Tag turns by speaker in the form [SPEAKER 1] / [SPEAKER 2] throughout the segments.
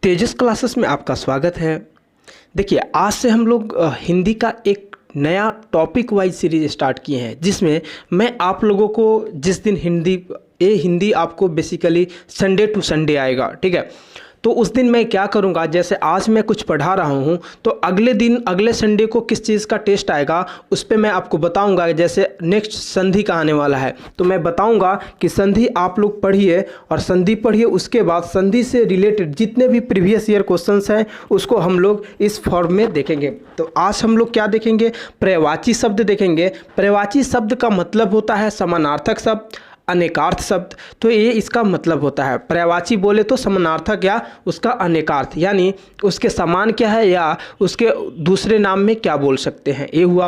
[SPEAKER 1] तेजस classes में आपका स्वागत है। देखिए, आज से हम लोग हिंदी का एक नया टॉपिक वाइज सीरीज स्टार्ट किए हैं, जिसमें मैं आप लोगों को जिस दिन हिंदी आपको बेसिकली संडे टू संडे आएगा, ठीक है। तो उस दिन मैं क्या करूंगा, जैसे आज मैं कुछ पढ़ा रहा हूं तो अगले दिन अगले संडे को किस चीज़ का टेस्ट आएगा उस पर मैं आपको बताऊंगा। जैसे नेक्स्ट संधि का आने वाला है तो मैं बताऊंगा कि संधि आप लोग पढ़िए और संधि पढ़िए, उसके बाद संधि से रिलेटेड जितने भी प्रीवियस ईयर क्वेश्चंस हैं उसको हम लोग इस फॉर्म में देखेंगे। तो आज हम लोग क्या देखेंगे, पर्यायवाची शब्द देखेंगे। पर्यायवाची शब्द का मतलब होता है समानार्थक शब्द, अनेकार्थ शब्द। तो ये इसका मतलब होता है, पर्यायवाची बोले तो समानार्थक या उसका अनेकार्थ, यानी उसके समान क्या है या उसके दूसरे नाम में क्या बोल सकते हैं, ये हुआ।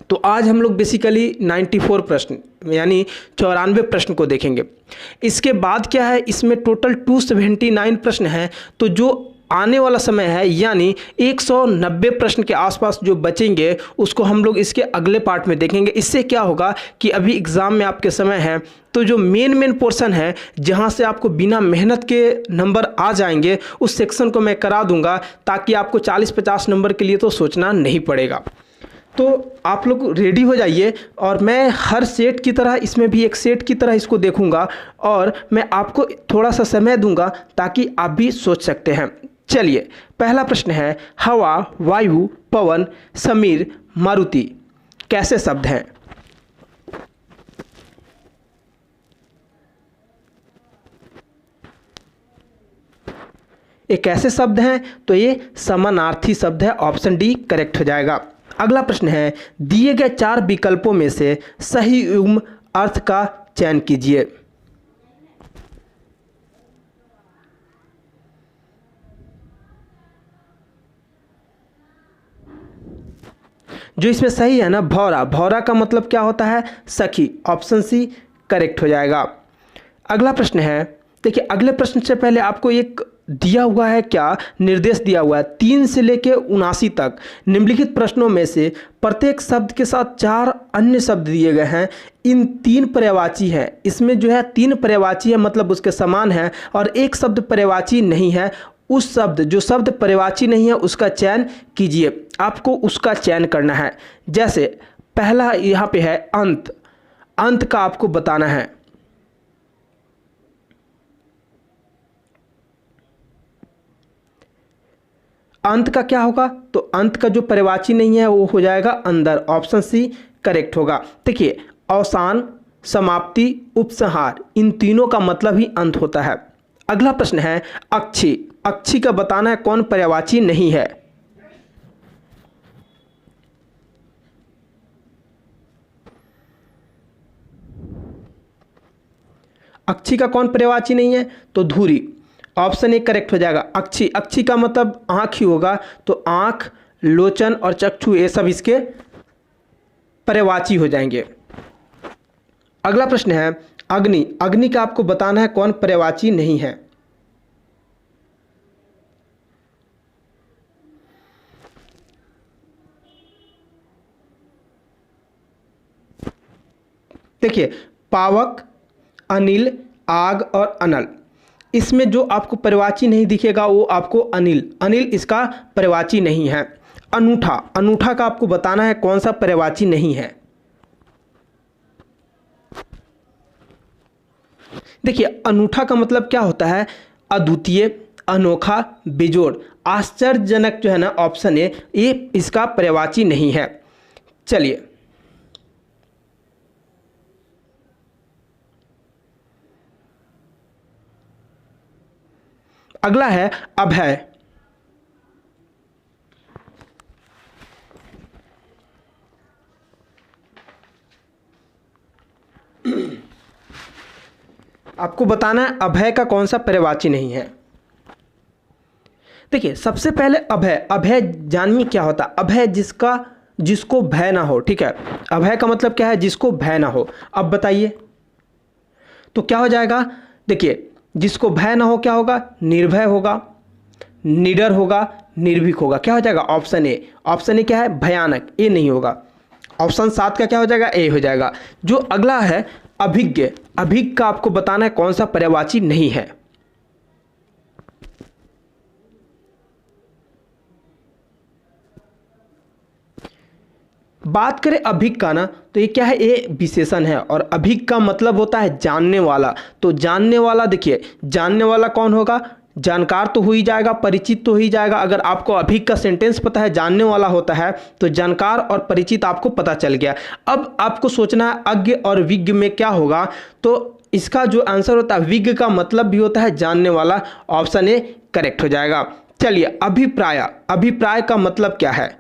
[SPEAKER 1] तो आज हम लोग बेसिकली 94 प्रश्न यानी 94 प्रश्न को देखेंगे। इसके बाद क्या है, इसमें टोटल 279 प्रश्न हैं। तो जो आने वाला समय है यानी 190 प्रश्न के आसपास जो बचेंगे उसको हम लोग इसके अगले पार्ट में देखेंगे। इससे क्या होगा कि अभी एग्ज़ाम में आपके समय है तो जो मेन पोर्शन है जहां से आपको बिना मेहनत के नंबर आ जाएंगे उस सेक्शन को मैं करा दूंगा, ताकि आपको 40-50 नंबर के लिए तो सोचना नहीं पड़ेगा। तो आप लोग रेडी हो जाइए और मैं हर सेट की तरह इसमें भी एक सेट की तरह इसको देखूंगा और मैं आपको थोड़ा सा समय दूंगा ताकि आप भी सोच सकते हैं। चलिए, पहला प्रश्न है, हवा, वायु, पवन, समीर, मारुति कैसे शब्द हैं? ये कैसे शब्द हैं? तो ये समानार्थी शब्द है, ऑप्शन डी करेक्ट हो जाएगा। अगला प्रश्न है, दिए गए 4 विकल्पों में से सही युग्म अर्थ का चयन कीजिए। जो इसमें सही है ना, भौरा। भौरा का मतलब क्या होता है, सखी। ऑप्शन सी करेक्ट हो जाएगा। अगला प्रश्न है, देखिए अगले प्रश्न से पहले आपको एक दिया हुआ है, क्या निर्देश दिया हुआ है, 3 से लेकर 79 तक निम्नलिखित प्रश्नों में से प्रत्येक शब्द के साथ 4 अन्य शब्द दिए गए हैं। इन 3 पर्यायवाची हैं। इसमें जो है 3 पर्यायवाची है, मतलब उसके समान है, और एक शब्द पर्यायवाची नहीं है। उस शब्द जो शब्द पर्यायवाची नहीं है उसका चयन कीजिए। आपको उसका चयन करना है। जैसे पहला यहाँ पे है अंत। अंत का आपको बताना है। अंत का क्या होगा, तो अंत का जो पर्यायवाची नहीं है वो हो जाएगा अंदर। ऑप्शन सी करेक्ट होगा। देखिए, अवसान, समाप्ति, उपसंहार, इन तीनों का मतलब ही अंत होता है। अगला प्रश्न है, अक्षी। अक्षी का बताना है कौन पर्यायवाची नहीं है। अक्षी का कौन पर्यायवाची नहीं है, तो धुरी। ऑप्शन ए करेक्ट हो जाएगा। अक्षी, अक्षी का मतलब आँख ही होगा, तो आँख, लोचन और चक्षु ये सब इसके पर्यायवाची हो जाएंगे। अगला प्रश्न है, अग्नि। अग्नि का आपको बताना है कौन पर्यायवाची नहीं है। देखिए, पावक, अनिल, आग और अनल, इसमें जो आपको पर्यायवाची नहीं दिखेगा वो आपको अनिल। अनिल इसका पर्यायवाची नहीं है। अनूठा। अनूठा का आपको बताना है कौन सा पर्यायवाची नहीं है। देखिए, अनूठा का मतलब क्या होता है, अद्वितीय, अनोखा, बेजोड़। आश्चर्यजनक जो है ना, ऑप्शन ए, ये इसका पर्यायवाची नहीं है। चलिए, अगला है अभय। आपको बताना है अभय का कौन सा पर्यायवाची नहीं है। देखिए, सबसे पहले अभय। अभय जानिए क्या होता है। अभय जिसको भय ना हो, ठीक है। अभय का मतलब क्या है, जिसको भय ना हो। अब बताइए तो क्या हो जाएगा। देखिए, जिसको भय ना हो क्या होगा, निर्भय होगा, निडर होगा, निर्भीक होगा। क्या हो जाएगा, ऑप्शन ए। ऑप्शन ए क्या है, भयानक, ए नहीं होगा। ऑप्शन 7 का क्या हो जाएगा, ए हो जाएगा। जो अगला है अभिज्ञ। अभिज्ञ का आपको बताना है कौन सा पर्यायवाची नहीं है। बात करें अभिक का ना, तो ये क्या है, ये विशेषण है और अभिक का मतलब होता है जानने वाला। तो जानने वाला, देखिए जानने वाला कौन होगा, जानकार तो हो ही जाएगा, परिचित तो हो ही जाएगा। अगर आपको अभिक का सेंटेंस पता है, जानने वाला होता है, तो जानकार और परिचित आपको पता चल गया। अब आपको सोचना है अज्ञ और विज्ञ में क्या होगा, तो इसका जो आंसर होता है, विज्ञ का मतलब भी होता है जानने वाला। ऑप्शन ए करेक्ट हो जाएगा। चलिए अभिप्राय, अभिप्राय का मतलब क्या है?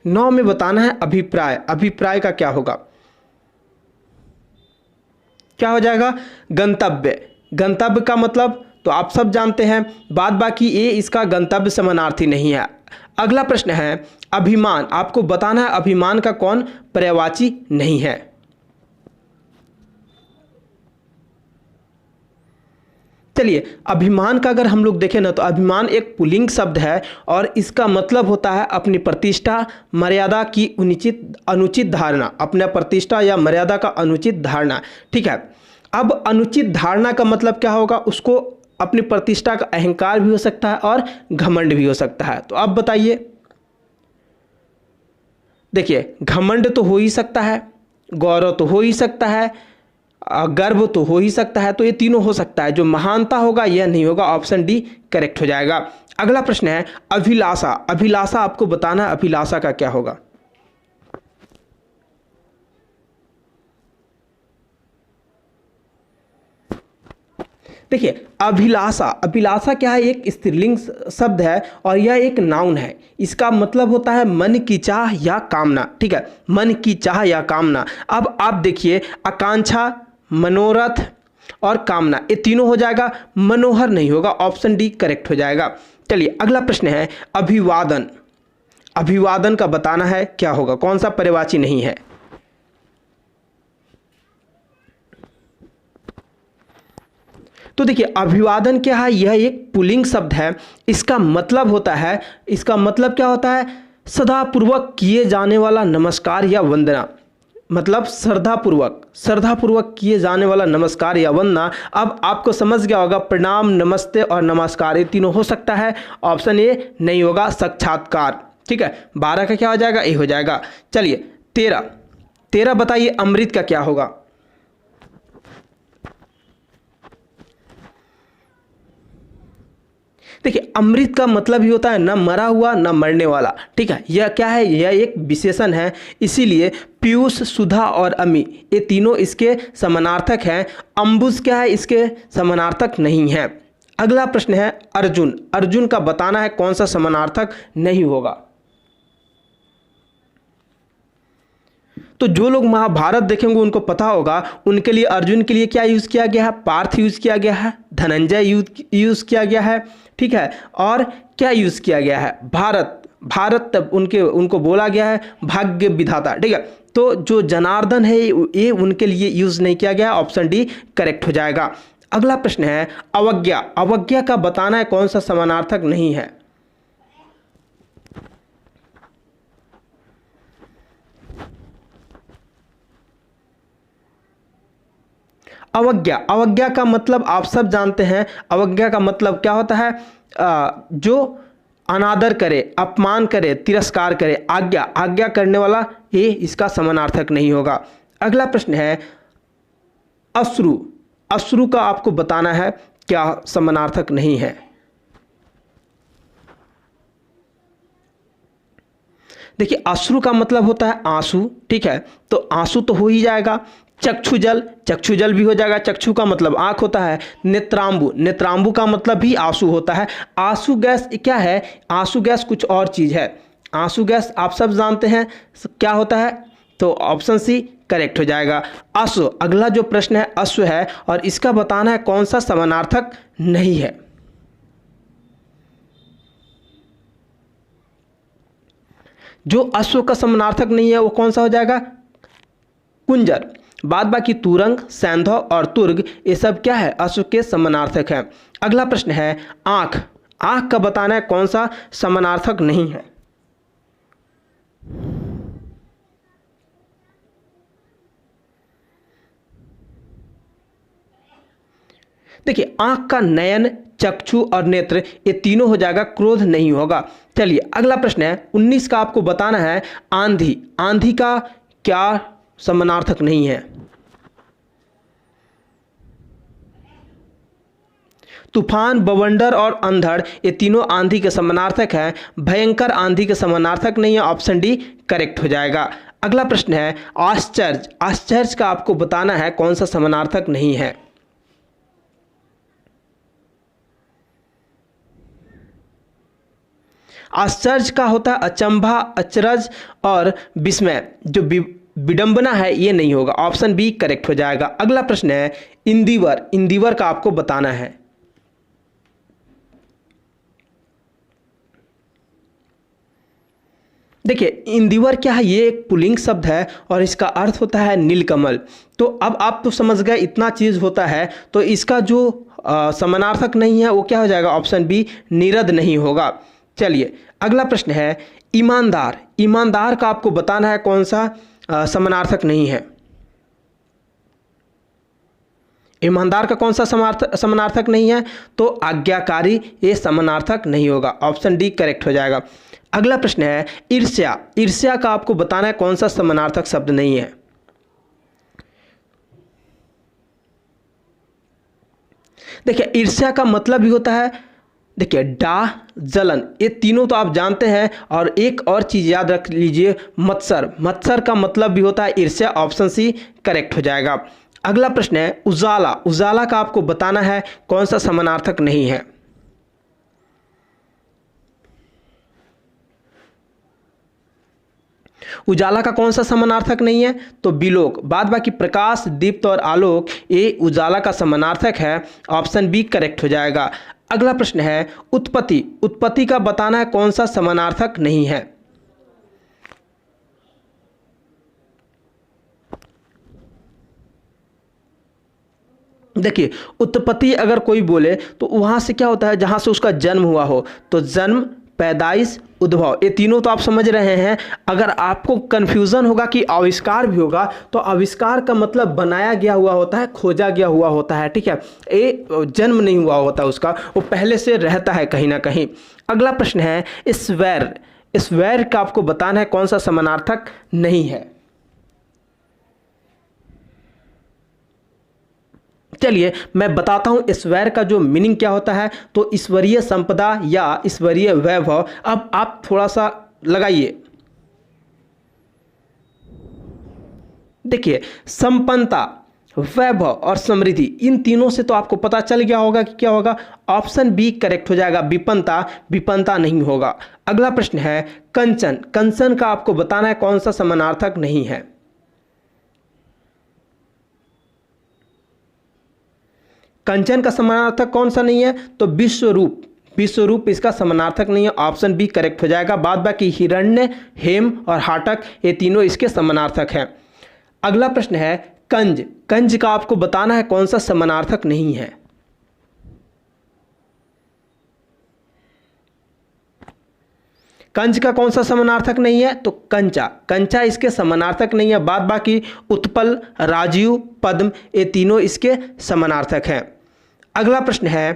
[SPEAKER 1] नौ में बताना है अभिप्राय। अभिप्राय का क्या होगा, क्या हो जाएगा? गंतव्य। गंतव्य का मतलब तो आप सब जानते हैं, बाद बाकी ये इसका गंतव्य समानार्थी नहीं है। अगला प्रश्न है अभिमान। आपको बताना है अभिमान का कौन पर्यायवाची नहीं है। चलिए अभिमान का अगर हम लोग देखें ना, तो अभिमान एक पुल्लिंग शब्द है और इसका मतलब होता है अपनी प्रतिष्ठा मर्यादा की अनुचित धारणा, अपने प्रतिष्ठा या मर्यादा का अनुचित धारणा। ठीक है, अब अनुचित धारणा का मतलब क्या होगा, उसको अपनी प्रतिष्ठा का अहंकार भी हो सकता है और घमंड भी हो सकता है। तो अब बताइए, देखिए घमंड तो हो ही सकता है, गौरव तो हो ही सकता है, गर्व तो हो ही सकता है, तो ये तीनों हो सकता है। जो महानता होगा यह नहीं होगा। ऑप्शन डी करेक्ट हो जाएगा। अगला प्रश्न है अभिलाषा। अभिलाषा आपको बताना है अभिलाषा का क्या होगा। देखिए अभिलाषा, अभिलाषा क्या है, एक स्त्रीलिंग शब्द है और यह एक नाउन है। इसका मतलब होता है मन की चाह या कामना। ठीक है, मन की चाह या कामना। अब आप देखिए आकांक्षा, मनोरथ और कामना, ये तीनों हो जाएगा, मनोहर नहीं होगा। ऑप्शन डी करेक्ट हो जाएगा। चलिए अगला प्रश्न है अभिवादन। अभिवादन का बताना है क्या होगा, कौन सा पर्यायवाची नहीं है। तो देखिए अभिवादन क्या है, यह एक पुल्लिंग शब्द है। इसका मतलब होता है, इसका मतलब क्या होता है, सदापूर्वक किए जाने वाला नमस्कार या वंदना। मतलब श्रद्धापूर्वक किए जाने वाला नमस्कार या वंदना। अब आपको समझ गया होगा, प्रणाम, नमस्ते और नमस्कार ये तीनों हो सकता है। ऑप्शन ए नहीं होगा, साक्षात्कार। ठीक है, 12 का क्या हो जाएगा, ए हो जाएगा। चलिए 13 बताइए अमृत का क्या होगा। देखिए अमृत का मतलब ही होता है न मरा हुआ न मरने वाला। ठीक है, यह क्या है, यह एक विशेषण है, इसीलिए पीयूष, सुधा और अमी ये तीनों इसके समानार्थक हैं। अम्बुज क्या है, इसके समानार्थक नहीं है। अगला प्रश्न है अर्जुन। अर्जुन का बताना है कौन सा समानार्थक नहीं होगा। तो जो लोग महाभारत देखेंगे उनको पता होगा, उनके लिए अर्जुन के लिए क्या यूज़ किया गया है, पार्थ यूज़ किया गया है, धनंजय यूज़ किया गया है। ठीक है, और क्या यूज़ किया गया है, भारत तब उनको बोला गया है भाग्य विधाता। ठीक है, तो जो जनार्दन है ये उनके लिए यूज़ नहीं किया गया। ऑप्शन डी करेक्ट हो जाएगा। अगला प्रश्न है अवज्ञा। अवज्ञा का बताना है कौन सा समानार्थक नहीं है। अवज्ञा का मतलब आप सब जानते हैं। अवज्ञा का मतलब क्या होता है, जो अनादर करे, अपमान करे, तिरस्कार करे। आज्ञा करने वाला, ये इसका समानार्थक नहीं होगा। अगला प्रश्न है अश्रु। अश्रु का आपको बताना है क्या समानार्थक नहीं है। देखिए अश्रु का मतलब होता है आंसू। ठीक है, तो आंसू तो हो ही जाएगा। चक्षुजल भी हो जाएगा। चक्षु का मतलब आंख होता है। नेत्रांबु का मतलब भी आंसू होता है। आंसू गैस क्या है, आंसू गैस कुछ और चीज़ है। आंसू गैस आप सब जानते हैं क्या होता है, तो ऑप्शन सी करेक्ट हो जाएगा। अश्व, अगला जो प्रश्न है अश्व है और इसका बताना है कौन सा समानार्थक नहीं है। जो अश्व का समानार्थक नहीं है वो कौन सा हो जाएगा, कुंजर। बाद बाकी तुरंग, सैंधव और तुर्ग ये सब क्या है, अश्व के समानार्थक हैं। अगला प्रश्न है आंख। आंख का बताना है कौन सा समानार्थक नहीं है। देखिए आंख का नयन, चक्षु और नेत्र, ये तीनों हो जाएगा, क्रोध नहीं होगा। चलिए अगला प्रश्न है 19 का, आपको बताना है आंधी। आंधी का क्या समानार्थक नहीं है? तूफान, बवंडर और अंधड़, ये तीनों आंधी के समानार्थक हैं। भयंकर आंधी के समानार्थक नहीं है, ऑप्शन डी करेक्ट हो जाएगा। अगला प्रश्न है आश्चर्य। आश्चर्य का आपको बताना है कौन सा समानार्थक नहीं है? आश्चर्य का होता है अचंभा, अचरज और विस्मय। जो विडंबना है ये नहीं होगा, ऑप्शन बी करेक्ट हो जाएगा। अगला प्रश्न है इंदिवर। इंदिवर का आपको बताना है। देखिए इंदिवर क्या है, ये एक पुल्लिंग शब्द है और इसका अर्थ होता है नीलकमल। तो अब आप तो समझ गए इतना चीज़ होता है, तो इसका जो समानार्थक नहीं है वो क्या हो जाएगा, ऑप्शन बी नीरद नहीं होगा। चलिए अगला प्रश्न है ईमानदार। ईमानदार का आपको बताना है कौन सा समानार्थक नहीं है? ईमानदार का कौन सा समानार्थक नहीं है? तो आज्ञाकारी, ये समानार्थक नहीं होगा, ऑप्शन डी करेक्ट हो जाएगा। अगला प्रश्न है ईर्ष्या। ईर्ष्या का आपको बताना है कौन सा समानार्थक शब्द नहीं है? देखिए ईर्ष्या का मतलब भी होता है, देखिए डाह, जलन, ये तीनों तो आप जानते हैं। और एक और चीज याद रख लीजिए, मत्सर। मत्सर का मतलब भी होता है ईर्ष्या, ऑप्शन सी करेक्ट हो जाएगा। अगला प्रश्न है उजाला। उजाला का आपको बताना है कौन सा समानार्थक नहीं है? उजाला का कौन सा समानार्थक नहीं है? तो बिलोक। बाद बाकी प्रकाश, दीप्त और आलोक, ये उजाला का समानार्थक है, ऑप्शन बी करेक्ट हो जाएगा। अगला प्रश्न है उत्पत्ति। उत्पत्ति का बताना है कौन सा समानार्थक नहीं है? देखिए उत्पत्ति अगर कोई बोले तो वहां से क्या होता है, जहां से उसका जन्म हुआ हो। तो जन्म, पैदाइश, उद्भव, ये तीनों तो आप समझ रहे हैं। अगर आपको कन्फ्यूज़न होगा कि आविष्कार भी होगा, तो आविष्कार का मतलब बनाया गया हुआ होता है, खोजा गया हुआ होता है, ठीक है। ये जन्म नहीं हुआ होता उसका, वो पहले से रहता है कहीं ना कहीं। अगला प्रश्न है ईश्वर। ईश्वर का आपको बताना है कौन सा समानार्थक नहीं है? चलिए मैं बताता हूं ईश्वर का जो मीनिंग क्या होता है। तो ईश्वरीय संपदा या ईश्वरीय वैभव। अब आप थोड़ा सा लगाइए, देखिए संपन्नता, वैभव और समृद्धि, इन तीनों से तो आपको पता चल गया होगा कि क्या होगा, ऑप्शन बी करेक्ट हो जाएगा। विपन्नता, विपन्नता नहीं होगा। अगला प्रश्न है कंचन। कंचन का आपको बताना है कौन सा समानार्थक नहीं है? कंचन का समानार्थक कौन सा नहीं है? तो विश्वरूप। विश्वरूप इसका समानार्थक नहीं है, ऑप्शन बी करेक्ट हो जाएगा। बाद बाकी हिरण्य, हेम और हाटक, ये तीनों इसके समानार्थक हैं। अगला प्रश्न है कंज। कंज का आपको बताना है कौन सा समानार्थक नहीं है? कंज का कौन सा समानार्थक नहीं है? तो कंचा। कंचा इसके समानार्थक नहीं है। बाद बाकी उत्पल, राजीव, पद्म, ये तीनों इसके समानार्थक हैं। अगला प्रश्न है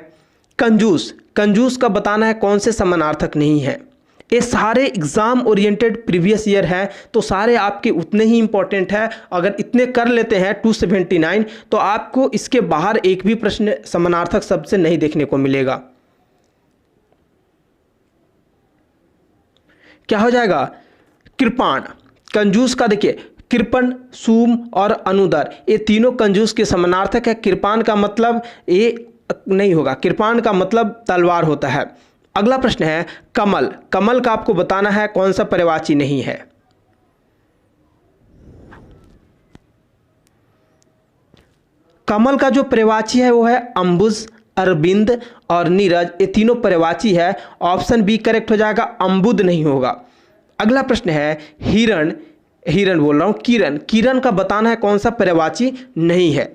[SPEAKER 1] कंजूस। कंजूस का बताना है कौन से समानार्थक नहीं है? ये सारे एग्जाम ओरिएंटेड प्रीवियस ईयर है, तो सारे आपके उतने ही इंपॉर्टेंट है। अगर इतने कर लेते हैं 279, तो आपको इसके बाहर एक भी प्रश्न समानार्थक शब्द से नहीं देखने को मिलेगा। क्या हो जाएगा? कृपाण। कंजूस का देखिए कृपण, सूम और अनुदर, ये तीनों कंजूस के समानार्थक है। कृपाण का मतलब ये नहीं होगा, कृपाण का मतलब तलवार होता है। अगला प्रश्न है कमल। कमल का आपको बताना है कौन सा पर्यायवाची नहीं है? कमल का जो पर्यायवाची है वो है अंबुज, अरविंद और नीरज, ये तीनों पर्यायवाची है, ऑप्शन बी करेक्ट हो जाएगा, अंबुद नहीं होगा। अगला प्रश्न है हिरण। हिरण बोल रहा हूं, किरण। किरण का बताना है कौन सा पर्यायवाची नहीं है?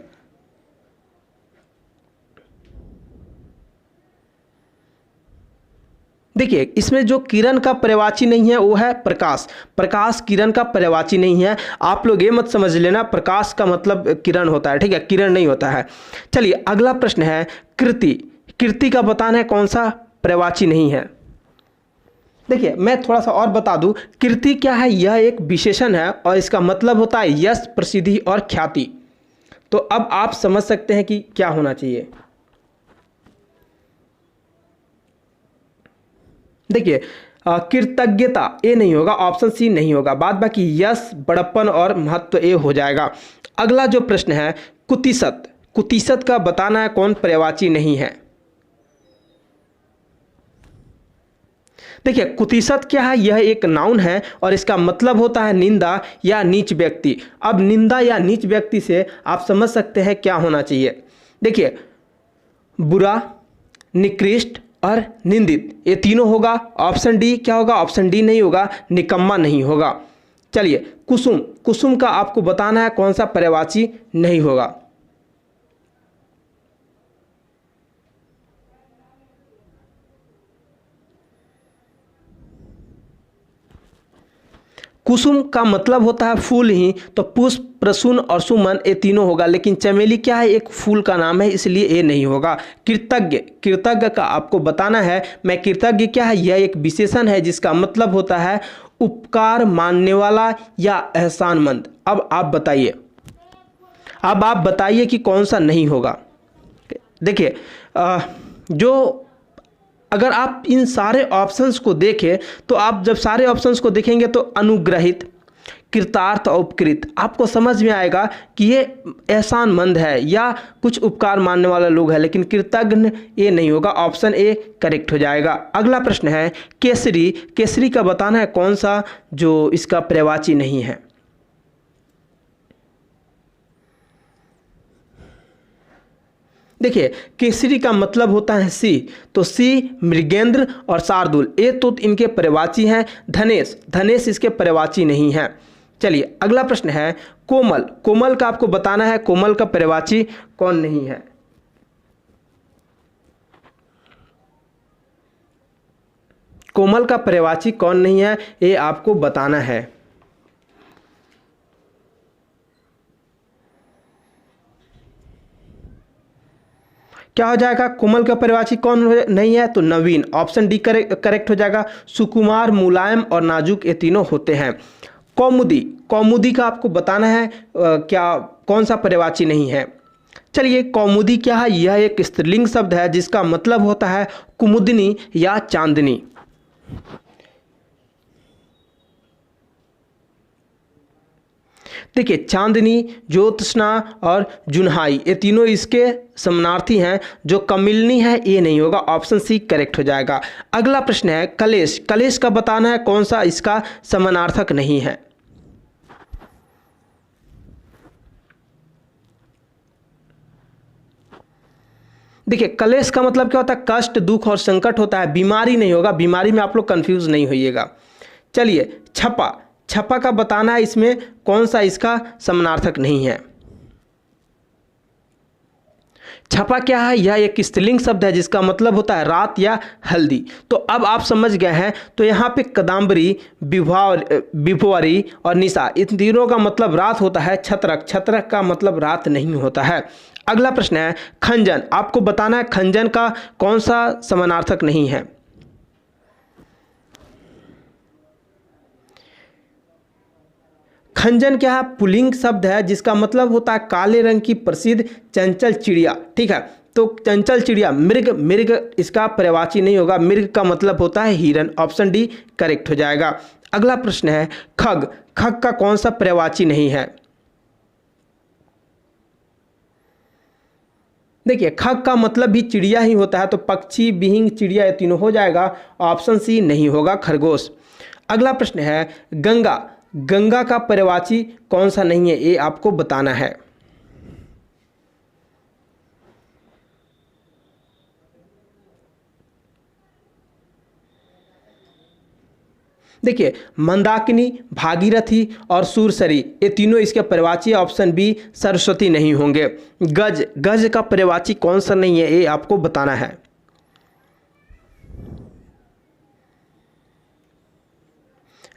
[SPEAKER 1] देखिए इसमें जो किरण का पर्यायवाची नहीं है वो है प्रकाश। प्रकाश किरण का पर्यायवाची नहीं है। आप लोग ये मत समझ लेना प्रकाश का मतलब किरण होता है, ठीक है, किरण नहीं होता है। चलिए अगला प्रश्न है कृति। कीर्ति का बताना है कौन सा पर्यायवाची नहीं है। देखिए मैं थोड़ा सा और बता दूं, कीर्ति क्या है, यह एक विशेषण है और इसका मतलब होता है यश, प्रसिद्धि और ख्याति। तो अब आप समझ सकते हैं कि क्या होना चाहिए। देखिए कृतज्ञता ए नहीं होगा, ऑप्शन सी नहीं होगा, बाद बाकी यश, बड़प्पन और महत्व ए हो जाएगा। अगला जो प्रश्न है कुतिशत, कुतिशत का बताना है कौन पर्यायवाची नहीं है। देखिए कुतिशत क्या है, यह एक नाउन है और इसका मतलब होता है निंदा या नीच व्यक्ति। अब निंदा या नीच व्यक्ति से आप समझ सकते हैं क्या होना चाहिए। देखिए बुरा, निकृष्ट और निंदित, ये तीनों होगा। ऑप्शन डी क्या होगा, ऑप्शन डी नहीं होगा, निकम्मा नहीं होगा। चलिए कुसुम, कुसुम का आपको बताना है कौन सा पर्यायवाची नहीं होगा। कुसुम का मतलब होता है फूल ही, तो पुष्प, प्रसून और सुमन ये तीनों होगा, लेकिन चमेली क्या है, एक फूल का नाम है, इसलिए ये नहीं होगा। कृतज्ञ, कृतज्ञ का आपको बताना है, मैं कृतज्ञ क्या है, यह एक विशेषण है जिसका मतलब होता है उपकार मानने वाला या एहसानमंद। अब आप बताइए, अब आप बताइए कि कौन सा नहीं होगा। देखिए जो अगर आप इन सारे ऑप्शंस को देखें तो आप जब सारे ऑप्शंस को देखेंगे तो अनुग्रहित, कृतार्थ और उपकृत, आपको समझ में आएगा कि ये एहसानमंद है या कुछ उपकार मानने वाला लोग है, लेकिन कृतज्ञ ये नहीं होगा, ऑप्शन ए करेक्ट हो जाएगा। अगला प्रश्न है केसरी, केसरी का बताना है कौन सा जो इसका पर्यायवाची नहीं है। देखिए केसरी का मतलब होता है सी, तो सी मृगेंद्र और शार्दुल ये तो इनके पर्यायवाची हैं। धनेश, धनेश इसके पर्यायवाची नहीं है। चलिए अगला प्रश्न है कोमल, कोमल का आपको बताना है कोमल का पर्यायवाची कौन नहीं है। कोमल का पर्यायवाची कौन नहीं है ये आपको बताना है। क्या हो जाएगा, कोमल का पर्यायवाची कौन नहीं है, तो नवीन, ऑप्शन डी करेक्ट हो जाएगा। सुकुमार, मुलायम और नाजुक ये तीनों होते हैं। कौमुदी, कौमुदी का आपको बताना है क्या कौन सा पर्यायवाची नहीं है। चलिए कौमुदी क्या है, यह एक स्त्रीलिंग शब्द है जिसका मतलब होता है कुमुदनी या चांदनी। देखिए चांदनी, ज्योत्सना और जुन्हाई ये तीनों इसके समानार्थी हैं। जो कमिलनी है ये नहीं होगा, ऑप्शन सी करेक्ट हो जाएगा। अगला प्रश्न है कलेश, कलेश का बताना है कौन सा इसका समानार्थक नहीं है। देखिए कलेश का मतलब क्या होता है, कष्ट, दुख और संकट होता है, बीमारी नहीं होगा, बीमारी में आप लोग कंफ्यूज नहीं होइएगा। चलिए छपा, छपा का बताना है इसमें कौन सा इसका समानार्थक नहीं है। छपा क्या है, यह एक स्त्रीलिंग शब्द है जिसका मतलब होता है रात या हल्दी। तो अब आप समझ गए हैं, तो यहाँ पे कदम्बरी, विभवरी और निशा इन तीनों का मतलब रात होता है। छत्रक, छत्रक का मतलब रात नहीं होता है। अगला प्रश्न है खंजन, आपको बताना है खंजन का कौन सा समानार्थक नहीं है। खंजन क्या है, पुल्लिंग शब्द है जिसका मतलब होता है काले रंग की प्रसिद्ध चंचल चिड़िया। ठीक है, तो चंचल चिड़िया, मृग, मृग इसका पर्यायवाची नहीं होगा, मृग का मतलब होता है हिरन, ऑप्शन डी करेक्ट हो जाएगा। अगला प्रश्न है खग, खग का कौन सा पर्यायवाची नहीं है। देखिए खग का मतलब भी चिड़िया ही होता है, तो पक्षी, बिहिंग, चिड़िया ये तीनों हो जाएगा, ऑप्शन सी नहीं होगा, खरगोश। अगला प्रश्न है गंगा, गंगा का पर्यायवाची कौन सा नहीं है ये आपको बताना है। देखिए मंदाकिनी, भागीरथी और सूरसरी ये तीनों इसके पर्यायवाची, ऑप्शन बी सरस्वती नहीं होंगे। गज, गज का पर्यायवाची कौन सा नहीं है ये आपको बताना है।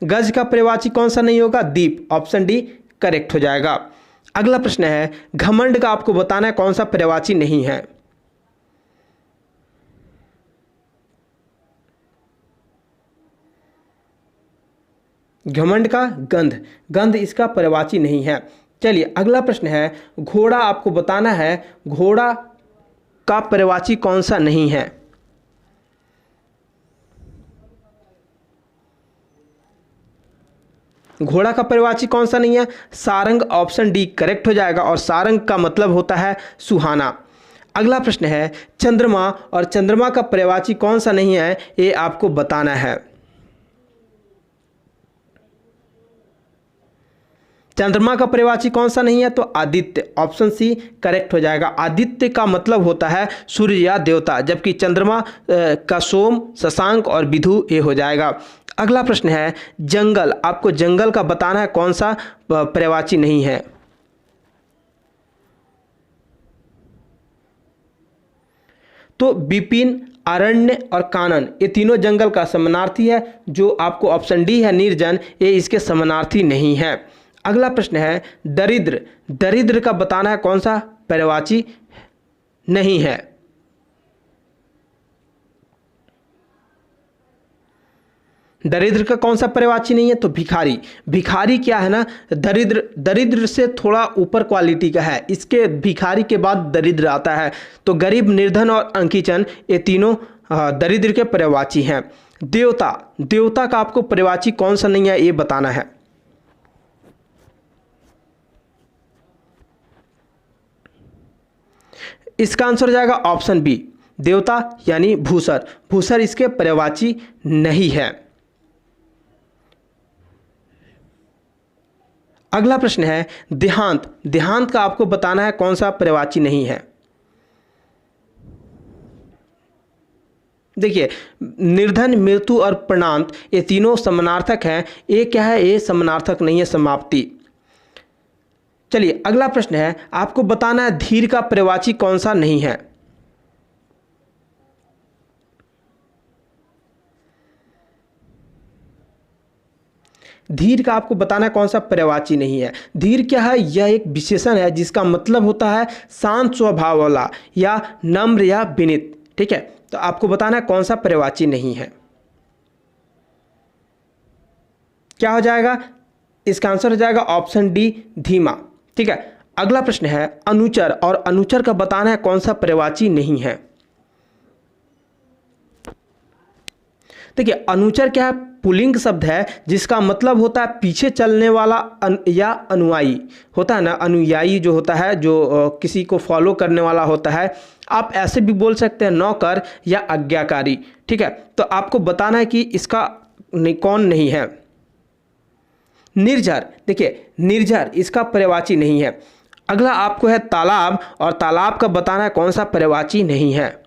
[SPEAKER 1] गज का पर्यायवाची कौन सा नहीं होगा, दीप, ऑप्शन डी करेक्ट हो जाएगा। अगला प्रश्न है घमंड का आपको बताना है कौन सा पर्यायवाची नहीं है। घमंड का गंध, गंध इसका पर्यायवाची नहीं है। चलिए अगला प्रश्न है, घोड़ा आपको बताना है घोड़ा का पर्यायवाची कौन सा नहीं है। घोड़ा का पर्यायवाची कौन सा नहीं है? सारंग, ऑप्शन डी करेक्ट हो जाएगा, और सारंग का मतलब होता है सुहाना। अगला प्रश्न है, चंद्रमा और चंद्रमा का पर्यायवाची कौन सा नहीं है, ये आपको बताना है। चंद्रमा का पर्यायवाची कौन सा नहीं है? तो आदित्य, ऑप्शन सी करेक्ट हो जाएगा। आदित्य का मतलब होता है सूर्य या देवता, जबकि चंद्रमा का सोम, शशांक और विधु ये हो जाएगा। अगला प्रश्न है, जंगल, आपको जंगल का बताना है कौन सा पर्यायवाची नहीं है। तो विपिन, अरण्य और कानन ये तीनों जंगल का समानार्थी है, जो आपको ऑप्शन डी है निर्जन, ये इसके समानार्थी नहीं है। अगला प्रश्न है, दरिद्र, दरिद्र का बताना है कौन सा पर्यायवाची नहीं है। दरिद्र का कौन सा पर्यायवाची नहीं है? तो भिखारी, भिखारी क्या है ना, दरिद्र, दरिद्र से थोड़ा ऊपर क्वालिटी का है, इसके भिखारी के बाद दरिद्र आता है। तो गरीब, निर्धन और अंकीचन ये तीनों दरिद्र के पर्यायवाची हैं। देवता, देवता का आपको पर्यायवाची कौन सा नहीं है ये बताना है। इसका आंसर हो जाएगा ऑप्शन बी, देवता यानी भूसर, भूसर इसके पर्यायवाची नहीं है। अगला प्रश्न है, देहांत, देहांत का आपको बताना है कौन सा पर्यायवाची नहीं है। देखिए, निर्धन, मृत्यु और प्रणांत ये तीनों समानार्थक हैं, ये क्या है, ये समानार्थक नहीं है, समाप्ति। चलिए अगला प्रश्न है, आपको बताना है धीर का पर्यायवाची कौन सा नहीं है। धीर का आपको बताना है कौन सा पर्यायवाची नहीं है। धीर क्या है, यह एक विशेषण है जिसका मतलब होता है शांत स्वभाव वाला या नम्र या विनीत, ठीक है। तो आपको बताना है कौन सा पर्यायवाची नहीं है। क्या हो जाएगा, इसका आंसर हो जाएगा ऑप्शन डी, धीमा, ठीक है। अगला प्रश्न है, अनुचर, और अनुचर का बताना है कौन सा पर्यायवाची नहीं है। देखिए, अनुचर क्या है, पुल्लिंग शब्द है जिसका मतलब होता है पीछे चलने वाला या अनुयायी होता है ना, अनुयायी जो होता है, जो किसी को फॉलो करने वाला होता है। आप ऐसे भी बोल सकते हैं नौकर या आज्ञाकारी, ठीक है। तो आपको बताना है कि इसका कौन नहीं है। निर्झर, देखिए निर्झर इसका पर्यायवाची नहीं है। अगला आपको है तालाब, और तालाब का बताना है कौन सा पर्यायवाची नहीं है।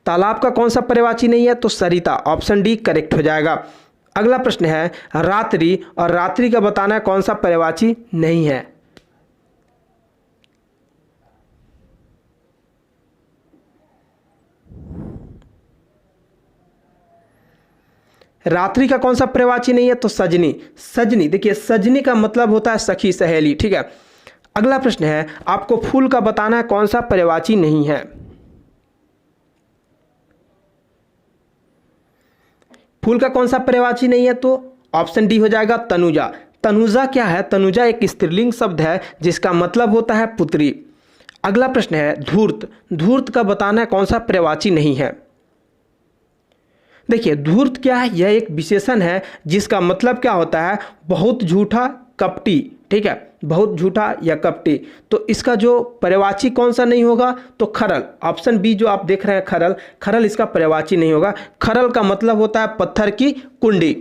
[SPEAKER 1] तालाब का कौन सा पर्यायवाची नहीं है? तो सरिता, ऑप्शन डी करेक्ट हो जाएगा। अगला प्रश्न है रात्रि, और रात्रि का बताना है कौन सा पर्यायवाची नहीं है। रात्रि का कौन सा पर्यायवाची नहीं है? तो सजनी, सजनी, देखिए सजनी का मतलब होता है सखी, सहेली, ठीक है। अगला प्रश्न है, आपको फूल का बताना है कौन सा पर्यायवाची नहीं है। फूल का कौन सा पर्यायवाची नहीं है? तो ऑप्शन डी हो जाएगा तनुजा। तनुजा क्या है, तनुजा एक स्त्रीलिंग शब्द है जिसका मतलब होता है पुत्री। अगला प्रश्न है धूर्त, धूर्त का बताना है कौन सा पर्यायवाची नहीं है। देखिए धूर्त क्या है, यह एक विशेषण है जिसका मतलब क्या होता है, बहुत झूठा, कपटी, ठीक है, बहुत झूठा या कपटी। तो इसका जो पर्यायवाची कौन सा नहीं होगा? तो खरल, ऑप्शन बी जो आप देख रहे हैं खरल, खरल इसका पर्यायवाची नहीं होगा। खरल का मतलब होता है पत्थर की कुंडी।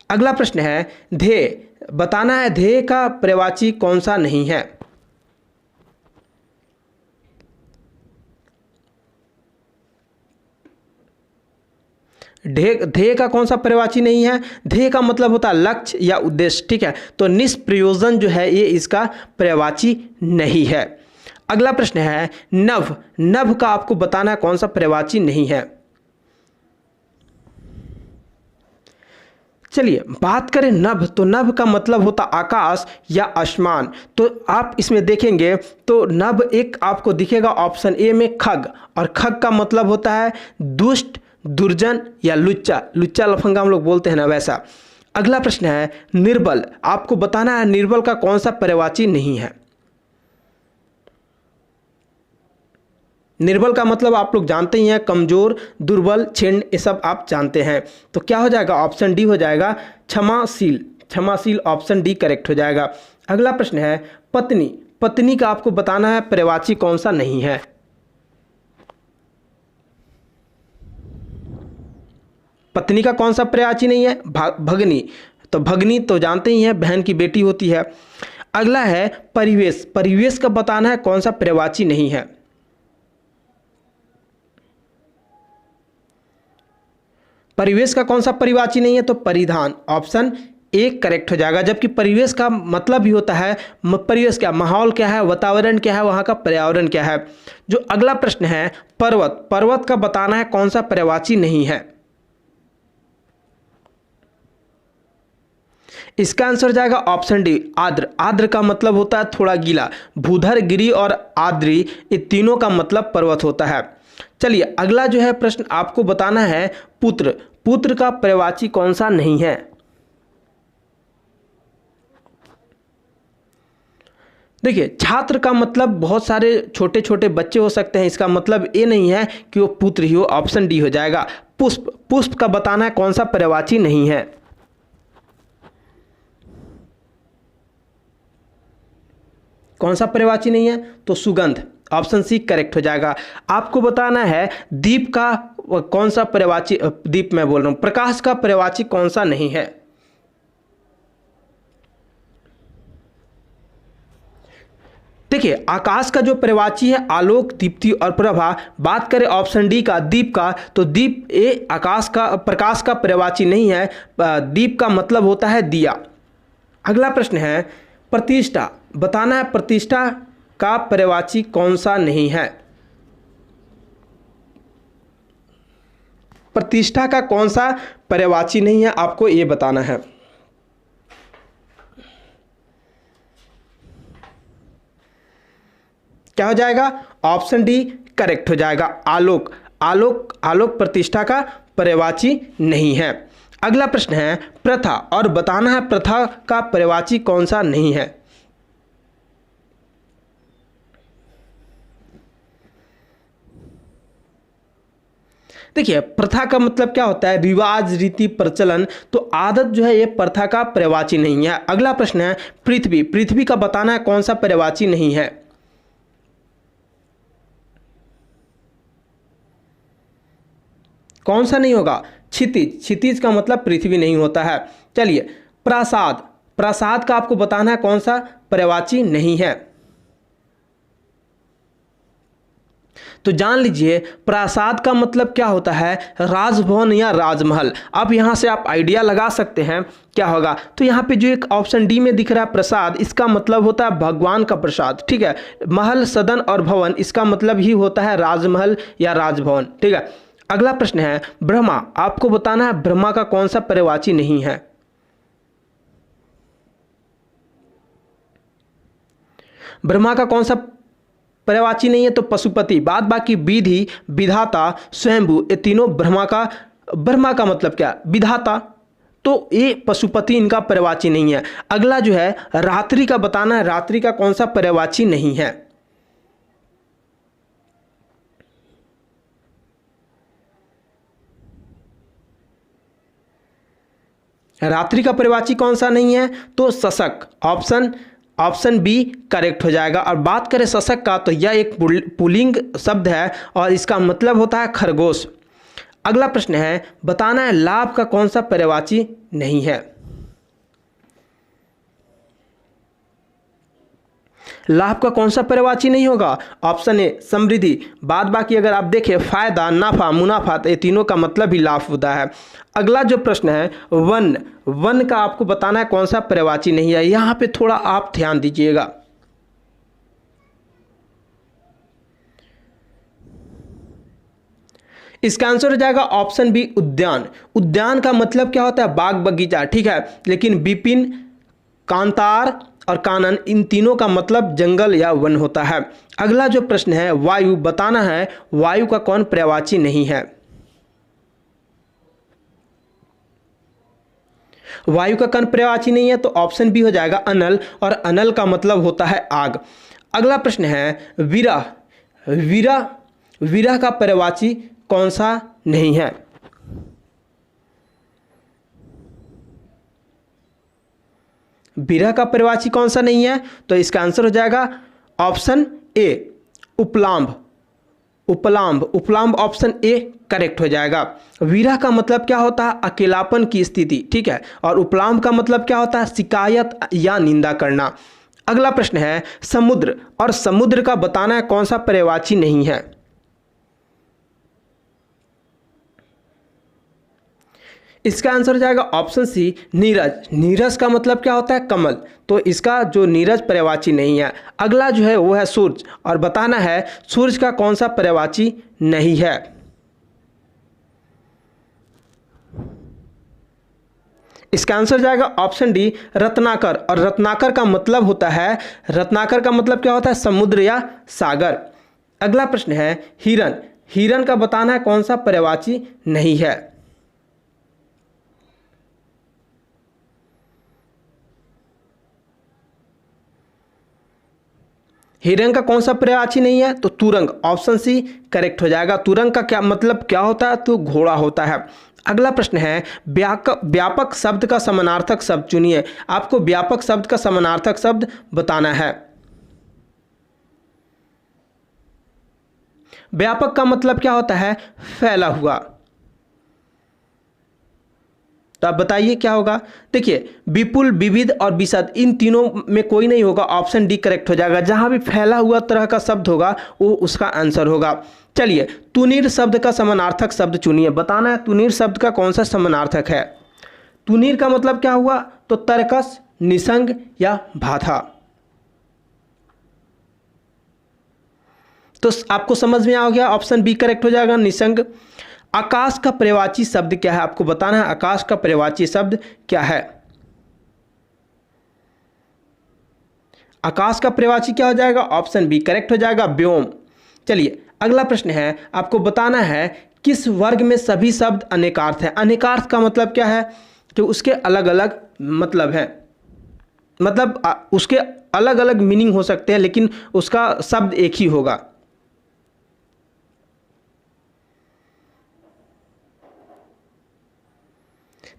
[SPEAKER 1] अगला प्रश्न है ध्येय, बताना है ध्येय का पर्यायवाची कौन सा नहीं है। ध्येय का कौन सा पर्यायवाची नहीं है? ध्येय का मतलब होता है लक्ष्य या उद्देश्य, ठीक है। तो निष्प्रयोजन जो है ये इसका पर्यायवाची नहीं है। अगला प्रश्न है नभ, नभ का आपको बताना है कौन सा पर्यायवाची नहीं है। चलिए बात करें नभ, तो नभ का मतलब होता आकाश या आसमान। तो आप इसमें देखेंगे तो नभ एक आपको दिखेगा ऑप्शन ए में खग, और खग का मतलब होता है दुष्ट, दुर्जन या लुच्चा। लुच्चा लफंगा हम लोग बोलते हैं ना, वैसा। अगला प्रश्न है निर्बल। आपको बताना है निर्बल का कौन सा पर्यायवाची नहीं है। निर्बल का मतलब आप लोग जानते ही हैं, कमजोर, दुर्बल, छिन्न, ये सब आप जानते हैं। तो क्या हो जाएगा, ऑप्शन डी हो जाएगा क्षमाशील। क्षमाशील ऑप्शन डी करेक्ट हो जाएगा। अगला प्रश्न है पत्नी। पत्नी का आपको बताना है पर्यायवाची कौन सा नहीं है। पत्नी का कौन सा पर्यायवाची नहीं है, भगनी। तो भगनी तो जानते ही हैं, बहन की बेटी होती है। अगला है परिवेश। परिवेश का बताना है कौन सा पर्यायवाची नहीं है। परिवेश का कौन सा पर्यायवाची नहीं है, तो परिधान ऑप्शन ए करेक्ट हो जाएगा। जबकि परिवेश का मतलब भी होता है परिवेश क्या, माहौल क्या है, वातावरण क्या है, वहाँ का पर्यावरण क्या है। जो अगला प्रश्न है पर्वत। पर्वत का बताना है कौन सा पर्यायवाची नहीं है। इसका आंसर जाएगा ऑप्शन डी आर्द्र। आर्द्र का मतलब होता है थोड़ा गीला। भूधर, गिरी और आर्द्री, ये तीनों का मतलब पर्वत होता है। चलिए अगला जो है प्रश्न आपको बताना है पुत्र। पुत्र का पर्यायवाची कौन सा नहीं है। देखिए छात्र का मतलब बहुत सारे छोटे छोटे बच्चे हो सकते हैं, इसका मतलब ये नहीं है कि वो पुत्र ही हो। ऑप्शन डी हो जाएगा पुष्प। पुष्प का बताना है कौन सा पर्यायवाची नहीं है। कौन सा पर्यायवाची नहीं है, तो सुगंध ऑप्शन सी करेक्ट हो जाएगा। आपको बताना है दीप का कौन सा पर्यायवाची, दीप मैं बोल रहा हूं, प्रकाश का पर्यायवाची कौन सा नहीं है। देखिए आकाश का जो पर्यायवाची है आलोक, दीप्ति और प्रभा। बात करें ऑप्शन डी का दीप का, तो दीप ए आकाश का, प्रकाश का पर्यायवाची नहीं है। दीप का मतलब होता है दिया। अगला प्रश्न है प्रतिष्ठा। बताना है प्रतिष्ठा का पर्यायवाची कौन सा नहीं है। प्रतिष्ठा का कौन सा पर्यायवाची नहीं है, आपको ये बताना है। क्या हो जाएगा, ऑप्शन डी करेक्ट हो जाएगा आलोक। आलोक, आलोक प्रतिष्ठा का पर्यायवाची नहीं है। अगला प्रश्न है प्रथा, और बताना है प्रथा का पर्यायवाची कौन सा नहीं है। देखिए प्रथा का मतलब क्या होता है, रिवाज, रीति, प्रचलन। तो आदत जो है ये प्रथा का पर्यायवाची नहीं है। अगला प्रश्न है पृथ्वी। पृथ्वी का बताना है कौन सा पर्यायवाची नहीं है। कौन सा नहीं होगा, क्षितिज। क्षितिज का मतलब पृथ्वी नहीं होता है। चलिए प्रासाद। प्रासाद का आपको बताना है कौन सा पर्यायवाची नहीं है। तो जान लीजिए प्रासाद का मतलब क्या होता है, राजभवन या राजमहल। अब यहाँ से आप आइडिया लगा सकते हैं क्या होगा। तो यहाँ पे जो एक ऑप्शन डी में दिख रहा है प्रसाद, इसका मतलब होता है भगवान का प्रसाद, ठीक है। महल, सदन और भवन, इसका मतलब ही होता है राजमहल या राजभवन, ठीक है। अगला प्रश्न है ब्रह्मा। आपको बताना है ब्रह्मा का कौन सा पर्यायवाची नहीं है। ब्रह्मा का कौन सा पर्यायवाची नहीं है, तो पशुपति। बाद बाकी विधि, विधाता, स्वयंभू, ये तीनों ब्रह्मा का मतलब क्या, विधाता। तो ये पशुपति इनका पर्यायवाची नहीं है। अगला जो है रात्रि का बताना है, रात्रि का कौन सा पर्यायवाची नहीं है। रात्रि का पर्यायवाची कौन सा नहीं है, तो शशक। ऑप्शन बी करेक्ट हो जाएगा। और बात करें शशक का, तो यह एक पुल्लिंग शब्द है और इसका मतलब होता है खरगोश। अगला प्रश्न है बताना है लाभ का कौन सा पर्यायवाची नहीं है। लाभ का कौन सा पर्यायवाची नहीं होगा, ऑप्शन ए समृद्धि। बाद बाकी अगर आप देखें फायदा, नाफा, मुनाफा, तो ये तीनों का मतलब भी लाभ होता है। अगला जो प्रश्न है वन। वन का आपको बताना है कौन सा पर्यायवाची नहीं है। यहाँ पे थोड़ा आप ध्यान दीजिएगा। इसका आंसर हो जाएगा ऑप्शन बी उद्यान। उद्यान का मतलब क्या होता है? बाग बगीचा, ठीक है। लेकिन विपिन, कांतार और कानन, इन तीनों का मतलब जंगल या वन होता है। अगला जो प्रश्न है, वायु, बताना है वायु का कौन पर्यायवाची नहीं है। वायु का कौन पर्यायवाची नहीं है? तो ऑप्शन बी हो जाएगा अनल, और अनल का मतलब होता है आग। अगला प्रश्न है विरह। विरह, विरह का पर्यायवाची कौन सा नहीं है? विरह का पर्यायवाची कौन सा नहीं है? तो इसका आंसर हो जाएगा ऑप्शन ए उपलांभ। उपलांभ, उपलांभ ऑप्शन ए करेक्ट हो जाएगा। विरह का मतलब क्या होता है? अकेलापन की स्थिति, ठीक है। और उपलांभ का मतलब क्या होता है? शिकायत या निंदा करना। अगला प्रश्न है समुद्र, और समुद्र का बताना है कौन सा पर्यायवाची नहीं है। इसका आंसर हो जाएगा ऑप्शन सी नीरज। नीरज का मतलब क्या होता है? कमल, तो इसका जो नीरज पर्यायवाची नहीं है। अगला जो है वो है सूर्य, और बताना है सूर्य का कौन सा पर्यायवाची नहीं है। इसका आंसर जाएगा ऑप्शन डी रत्नाकर, और रत्नाकर का मतलब होता है, रत्नाकर का मतलब क्या होता है? समुद्र या सागर। अगला प्रश्न है हिरन। हिरन का बताना है कौन सा पर्यायवाची नहीं है। हिरन का कौन सा पर्यायवाची नहीं है? तो तुरंग, ऑप्शन सी करेक्ट हो जाएगा। तुरंग का क्या मतलब क्या होता है? तो घोड़ा होता है। अगला प्रश्न है व्यापक शब्द का समानार्थक शब्द चुनिए। आपको व्यापक शब्द का समानार्थक शब्द बताना है। व्यापक का मतलब क्या होता है? फैला हुआ। तो आप बताइए क्या होगा। देखिए विपुल, विविध और विशद, इन तीनों में कोई नहीं होगा, ऑप्शन डी करेक्ट हो जाएगा। जहां भी फैला हुआ तरह का शब्द होगा वो उसका आंसर होगा। चलिए तुनीर शब्द का समानार्थक शब्द चुनिए। बताना है तुनीर शब्द का कौन सा समानार्थक है। तुनीर का मतलब क्या हुआ? तो तरकस, निसंग या बाधा। तो आपको समझ में आ गया, ऑप्शन बी करेक्ट हो जाएगा, निसंग। आकाश का पर्यायवाची शब्द क्या है? आपको बताना है आकाश का पर्यायवाची शब्द क्या है। आकाश का पर्यायवाची क्या हो जाएगा? ऑप्शन बी करेक्ट हो जाएगा, व्योम। चलिए अगला प्रश्न है, आपको बताना है किस वर्ग में सभी शब्द अनेकार्थ है। अनेकार्थ का मतलब क्या है? कि उसके अलग अलग मतलब है, मतलब उसके अलग अलग मीनिंग हो सकते हैं, लेकिन उसका शब्द एक ही होगा।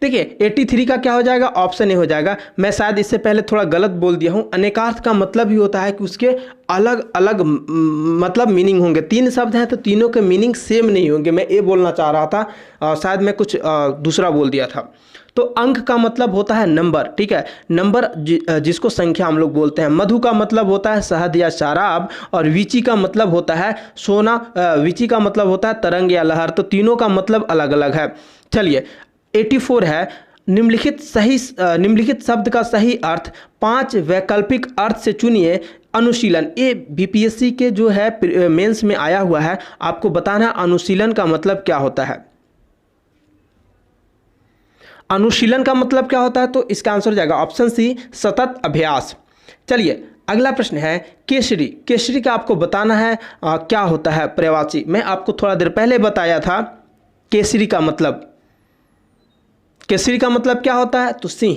[SPEAKER 1] देखिए 83 का क्या हो जाएगा? ऑप्शन ए हो जाएगा। मैं शायद इससे पहले थोड़ा गलत बोल दिया हूं। अनेकार्थ का मतलब ही होता है कि उसके अलग अलग मतलब मीनिंग होंगे। तीन शब्द हैं तो तीनों के मीनिंग सेम नहीं होंगे, मैं ये बोलना चाह रहा था। शायद मैं कुछ दूसरा बोल दिया था। तो अंक का मतलब होता है नंबर, ठीक है। नंबर जिसको संख्या हम लोग बोलते हैं। मधु का मतलब होता है शहद या शराब, और वीची का मतलब होता है सोना। वीची का मतलब होता है तरंग या लहर। तो तीनों का मतलब अलग अलग है। चलिए 84 है, निम्नलिखित शब्द का सही अर्थ 5 वैकल्पिक अर्थ से चुनिए। अनुशीलन, ये बीपीएससी के जो है मेंस में आया हुआ है। आपको बताना है अनुशीलन का मतलब क्या होता है। अनुशीलन का मतलब क्या होता है? तो इसका आंसर हो जाएगा ऑप्शन सी सतत अभ्यास। चलिए अगला प्रश्न है केसरी। केसरी का आपको बताना है क्या होता है पर्यायवाची। मैं आपको थोड़ा देर पहले बताया था केसरी का मतलब। केसरी का मतलब क्या होता है? तो सिंह।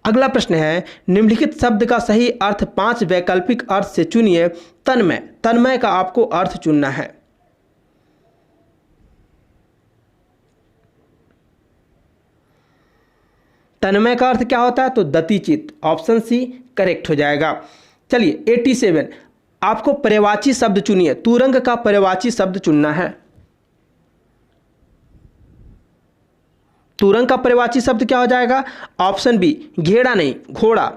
[SPEAKER 1] अगला प्रश्न है निम्नलिखित शब्द का सही अर्थ 5 वैकल्पिक अर्थ से चुनिए। तन्मय, तन्मय का आपको अर्थ चुनना है। तन्मय का अर्थ क्या होता है? तो दतिचित, ऑप्शन सी करेक्ट हो जाएगा। चलिए 87, आपको पर्यायवाची शब्द चुनिए। तुरंग का पर्यायवाची शब्द चुनना है। तुरंग का पर्यायवाची शब्द क्या हो जाएगा? ऑप्शन बी घेड़ा नहीं, घोड़ा।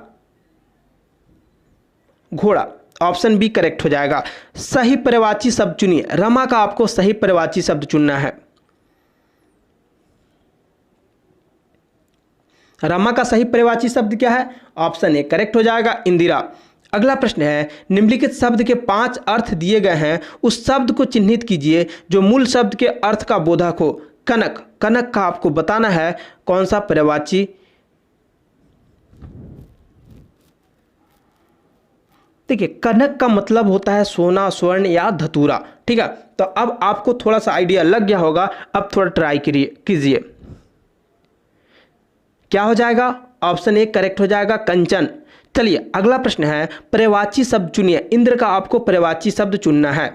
[SPEAKER 1] घोड़ा, ऑप्शन बी करेक्ट हो जाएगा। सही पर्यायवाची शब्द चुनिए। रमा का आपको सही पर्यायवाची शब्द चुनना है। रमा का सही पर्यायवाची शब्द क्या है? ऑप्शन ए करेक्ट हो जाएगा, इंदिरा। अगला प्रश्न है, निम्नलिखित शब्द के 5 अर्थ दिए गए हैं, उस शब्द को चिन्हित कीजिए जो मूल शब्द के अर्थ का बोधक हो। कनक, कनक का आपको बताना है कौन सा पर्यायवाची। देखिए, कनक का मतलब होता है सोना, स्वर्ण या धतूरा। ठीक है, तो अब आपको थोड़ा सा आइडिया लग गया होगा। अब थोड़ा ट्राई कीजिए, क्या हो जाएगा? ऑप्शन ए करेक्ट हो जाएगा, कंचन। चलिए अगला प्रश्न है, पर्यायवाची शब्द चुनिए। इंद्र का आपको पर्यायवाची शब्द चुनना है।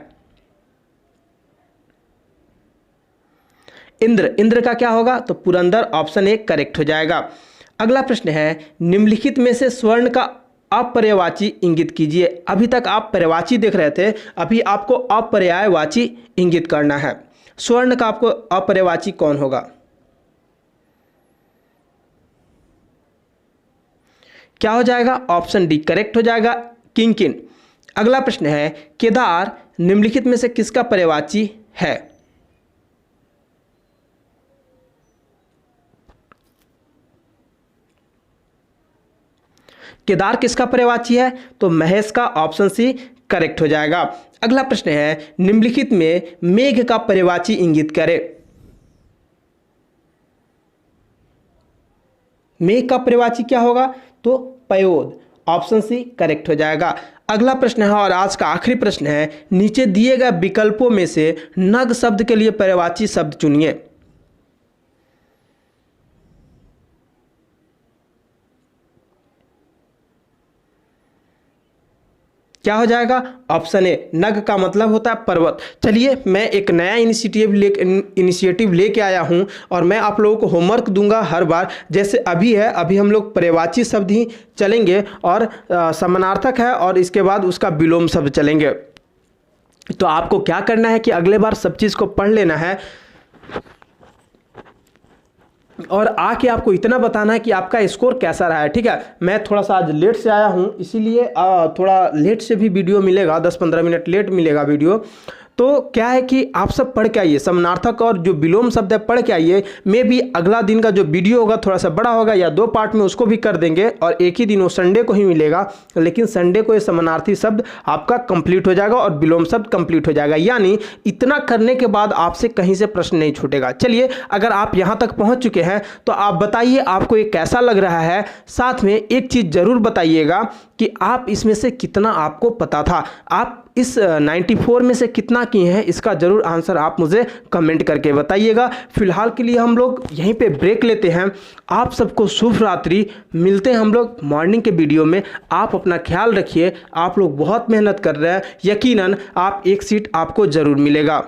[SPEAKER 1] इंद्र, इंद्र का क्या होगा? तो पुरंदर, ऑप्शन ए करेक्ट हो जाएगा। अगला प्रश्न है, निम्नलिखित में से स्वर्ण का अपर्यायवाची इंगित कीजिए। अभी तक आप पर्यायवाची देख रहे थे, अभी आपको अपर्यायवाची इंगित करना है। स्वर्ण का आपको अपर्यायवाची कौन होगा? क्या हो जाएगा? ऑप्शन डी करेक्ट हो जाएगा, किंकिन। अगला प्रश्न है, केदार निम्नलिखित में से किसका पर्यायवाची है? केदार किसका पर्यायवाची है? तो महेश का, ऑप्शन सी करेक्ट हो जाएगा। अगला प्रश्न है, निम्नलिखित में मेघ का पर्यायवाची इंगित करें। मेघ का पर्यायवाची क्या होगा? तो पयोद, ऑप्शन सी करेक्ट हो जाएगा। अगला प्रश्न है और आज का आखिरी प्रश्न है, नीचे दिए गए विकल्पों में से नग शब्द के लिए पर्यायवाची शब्द चुनिए। क्या हो जाएगा? ऑप्शन ए, नग का मतलब होता है पर्वत। चलिए मैं एक नया इनिशिएटिव लेके आया हूं और मैं आप लोगों को होमवर्क दूंगा हर बार। जैसे अभी है, अभी हम लोग पर्यायवाची शब्द ही चलेंगे और समानार्थक है और इसके बाद उसका विलोम शब्द चलेंगे। तो आपको क्या करना है कि अगले बार सब चीज़ को पढ़ लेना है और आके आपको इतना बताना है कि आपका स्कोर कैसा रहा है। ठीक है, मैं थोड़ा सा आज लेट से आया हूँ, इसीलिए थोड़ा लेट से भी वीडियो मिलेगा, 10-15 मिनट लेट मिलेगा वीडियो। तो क्या है कि आप सब पढ़ के आइए, समानार्थक और जो विलोम शब्द है पढ़ के आइए। मे भी अगला दिन का जो वीडियो होगा थोड़ा सा बड़ा होगा या 2 पार्ट में उसको भी कर देंगे और एक ही दिन वो संडे को ही मिलेगा, लेकिन संडे को ये समानार्थी शब्द आपका कंप्लीट हो जाएगा और विलोम शब्द कंप्लीट हो जाएगा। यानी इतना करने के बाद आपसे कहीं से प्रश्न नहीं छूटेगा। चलिए, अगर आप यहाँ तक पहुँच चुके हैं तो आप बताइए आपको ये कैसा लग रहा है। साथ में एक चीज़ ज़रूर बताइएगा कि आप इसमें से कितना आपको पता था, आप इस 94 में से कितना किए हैं, इसका ज़रूर आंसर आप मुझे कमेंट करके बताइएगा। फिलहाल के लिए हम लोग यहीं पे ब्रेक लेते हैं। आप सबको शुभ रात्रि, मिलते हैं हम लोग मॉर्निंग के वीडियो में। आप अपना ख्याल रखिए, आप लोग बहुत मेहनत कर रहे हैं, यकीनन आप एक सीट आपको ज़रूर मिलेगा।